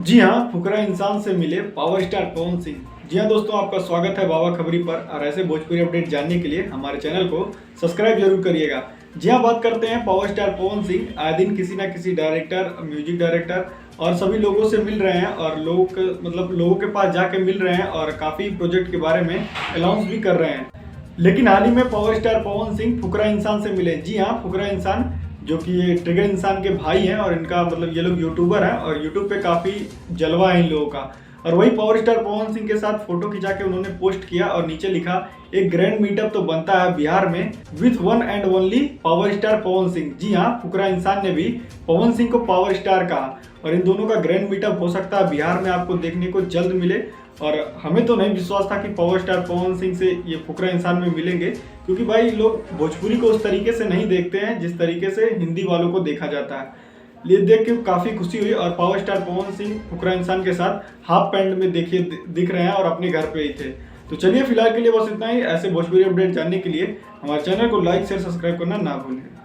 जी हाँ, फुकरा इंसान से मिले पावर स्टार पवन सिंह। जी हाँ दोस्तों, आपका स्वागत है बाबा खबरी पर और ऐसे भोजपुरी अपडेट जानने के लिए हमारे चैनल को सब्सक्राइब जरूर करिएगा। जी हाँ, बात करते हैं पावर स्टार पवन सिंह। आए दिन किसी ना किसी डायरेक्टर, म्यूजिक डायरेक्टर और सभी लोगों से मिल रहे हैं और लोगों के पास जाके मिल रहे हैं और काफ़ी प्रोजेक्ट के बारे में अनाउंस भी कर रहे हैं। लेकिन हाल ही में पावर स्टार पवन सिंह फुकरा इंसान से मिले। जी हाँ, फुकरा इंसान जो कि ये ट्रिगर इंसान के भाई हैं और इनका ये लोग यूट्यूबर हैं और यूट्यूब पे काफ़ी जलवा है इन लोगों का। और वही पावर स्टार पवन सिंह के साथ फोटो खिंचा के उन्होंने पोस्ट किया और नीचे लिखा, एक ग्रैंड मीटअप तो बनता है बिहार में with one and only power star Pawan Singh. जी हाँ, फुकरा इंसान ने भी पवन सिंह को पावर स्टार कहा और इन दोनों का ग्रैंड मीटअप हो सकता है बिहार में आपको देखने को जल्द मिले। और हमें तो नहीं विश्वास था कि पावर स्टार पवन सिंह से ये फुकरा इंसान में मिलेंगे, क्योंकि भाई लोग भोजपुरी को उस तरीके से नहीं देखते हैं जिस तरीके से हिंदी वालों को देखा जाता है। ये देख के काफ़ी खुशी हुई और पावर स्टार पवन सिंह फुकरा इंसान के साथ हाफ पैंट में देखिए दिख रहे हैं और अपने घर पे ही थे। तो चलिए फिलहाल के लिए बस इतना ही। ऐसे भोजपुरी अपडेट जानने के लिए हमारे चैनल को लाइक शेयर सब्सक्राइब करना ना भूलें।